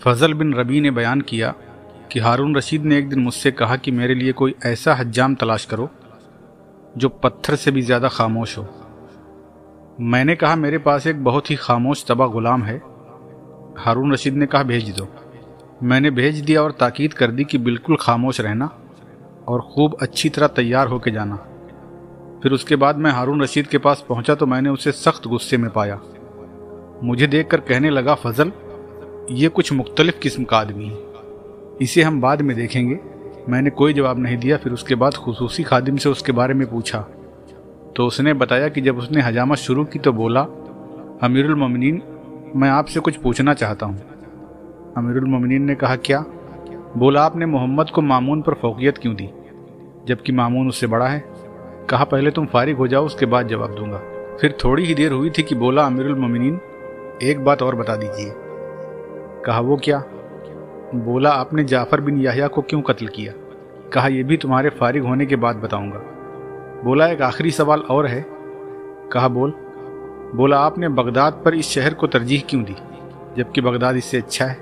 فضل بن ربیع نے بیان کیا کہ ہارون رشید نے ایک دن مجھ سے کہا کہ میرے لیے کوئی ایسا حجام تلاش کرو جو پتھر سے بھی زیادہ خاموش ہو۔ میں نے کہا میرے پاس ایک بہت ہی خاموش طبع غلام ہے۔ ہارون رشید نے کہا بھیج دو۔ میں نے بھیج دیا اور تاکید کر دی کہ بالکل خاموش رہنا اور خوب اچھی طرح تیار ہو کے جانا۔ پھر اس کے بعد میں ہارون رشید کے پاس پہنچا تو میں نے اسے سخت غصے میں پایا۔ مجھے دیکھ کر کہنے لگا فضل یہ کچھ مختلف قسم کا آدمی ہے، اسے ہم بعد میں دیکھیں گے۔ میں نے کوئی جواب نہیں دیا۔ پھر اس کے بعد خصوصی خادم سے اس کے بارے میں پوچھا تو اس نے بتایا کہ جب اس نے حجامت شروع کی تو بولا امیر المومنین میں آپ سے کچھ پوچھنا چاہتا ہوں۔ امیر المومنین نے کہا کیا؟ بولا آپ نے محمد کو مامون پر فوقیت کیوں دی جبکہ مامون اس سے بڑا ہے؟ کہا پہلے تم فارغ ہو جاؤ اس کے بعد جواب دوں گا۔ پھر تھوڑی ہی دیر ہوئی تھی کہ بولا امیر المومنین ایک بات اور بتا دیجیے۔ کہا وہ کیا؟ بولا آپ نے جعفر بن یحییٰ کو کیوں قتل کیا؟ کہا یہ بھی تمہارے فارغ ہونے کے بعد بتاؤں گا۔ بولا ایک آخری سوال اور ہے۔ کہا بول۔ بولا آپ نے بغداد پر اس شہر کو ترجیح کیوں دی جبکہ بغداد اس سے اچھا ہے؟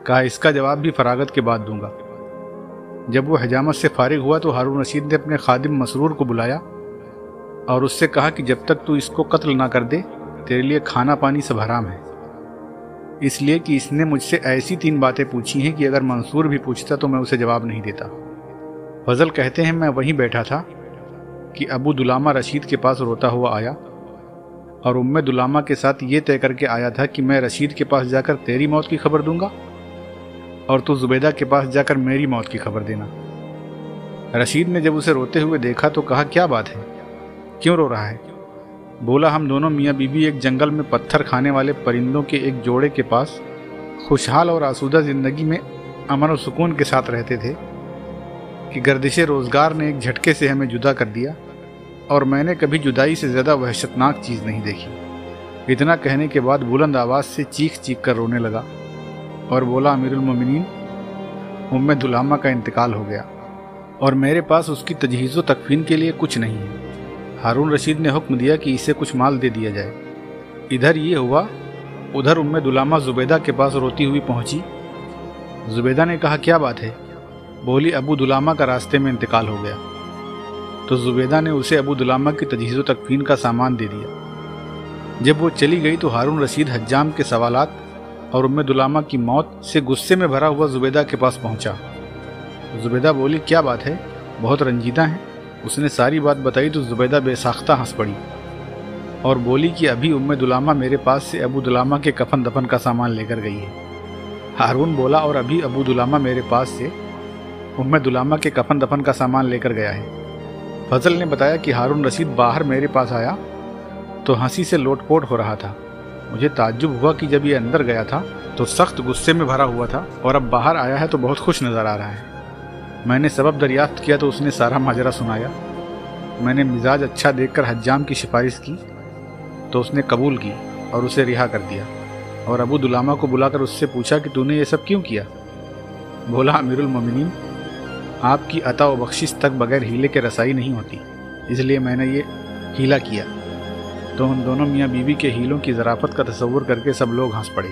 کہا اس کا جواب بھی فراغت کے بعد دوں گا۔ جب وہ حجامت سے فارغ ہوا تو ہارون رشید نے اپنے خادم مسرور کو بلایا اور اس سے کہا کہ جب تک تو اس کو قتل نہ کر دے تیرے لیے کھانا پانی سب حرام ہے، اس لیے کہ اس نے مجھ سے ایسی 3 باتیں پوچھی ہیں کہ اگر منصور بھی پوچھتا تو میں اسے جواب نہیں دیتا۔ فضل کہتے ہیں میں وہیں بیٹھا تھا کہ ابو دلامہ رشید کے پاس روتا ہوا آیا اور دلامہ کے ساتھ یہ طے کر کے آیا تھا کہ میں رشید کے پاس جا کر تیری موت کی خبر دوں گا اور تو زبیدہ کے پاس جا کر میری موت کی خبر دینا۔ رشید نے جب اسے روتے ہوئے دیکھا تو کہا کیا بات ہے، کیوں رو رہا ہے؟ بولا ہم دونوں میاں بیوی ایک جنگل میں پتھر کھانے والے پرندوں کے ایک جوڑے کے پاس خوشحال اور آسودہ زندگی میں امن و سکون کے ساتھ رہتے تھے کہ گردش روزگار نے ایک جھٹکے سے ہمیں جدا کر دیا اور میں نے کبھی جدائی سے زیادہ وحشتناک چیز نہیں دیکھی۔ اتنا کہنے کے بعد بلند آواز سے چیخ چیخ کر رونے لگا اور بولا امیر المومنین دلامہ کا انتقال ہو گیا اور میرے پاس اس کی تجہیز و تکفین کے لیے کچھ نہیں ہے۔ ہارون رشید نے حکم دیا کہ اسے کچھ مال دے دیا جائے۔ ادھر یہ ہوا ادھر دلامہ زبیدہ کے پاس روتی ہوئی پہنچی۔ زبیدہ نے کہا کیا بات ہے؟ بولی ابو دلامہ کا راستے میں انتقال ہو گیا۔ تو زبیدہ نے اسے ابو دلامہ کی تجہیز و تکفین کا سامان دے دیا۔ جب وہ چلی گئی تو ہارون رشید حجام کے سوالات اور دلامہ کی موت سے غصے میں بھرا ہوا زبیدہ کے پاس پہنچا۔ زبیدہ بولی کیا بات ہے، بہت رنجیدہ ہیں؟ اس نے ساری بات بتائی تو زبیدہ بے ساختہ ہنس پڑی اور بولی کہ ابھی دلامہ میرے پاس سے ابو دلامہ کے کفن دفن کا سامان لے کر گئی ہے۔ ہارون بولا اور ابھی ابو دلامہ میرے پاس سے دلامہ کے کفن دفن کا سامان لے کر گیا ہے۔ فضل نے بتایا کہ ہارون رشید باہر میرے پاس آیا تو ہنسی سے لوٹ پوٹ ہو رہا تھا۔ مجھے تعجب ہوا کہ جب یہ اندر گیا تھا تو سخت غصے میں بھرا ہوا تھا اور اب باہر آیا ہے تو بہت خوش نظر آ رہا ہے۔ میں نے سبب دریافت کیا تو اس نے سارا ماجرا سنایا۔ میں نے مزاج اچھا دیکھ کر حجام کی سفارش کی تو اس نے قبول کی اور اسے رہا کر دیا اور ابو دلامہ کو بلا کر اس سے پوچھا کہ تو نے یہ سب کیوں کیا؟ بولا امیر المومنین آپ کی عطا و بخشش تک بغیر ہیلے کے رسائی نہیں ہوتی، اس لیے میں نے یہ ہیلا کیا۔ تو ان دونوں میاں بیوی کے ہیلوں کی ظرافت کا تصور کر کے سب لوگ ہنس پڑے۔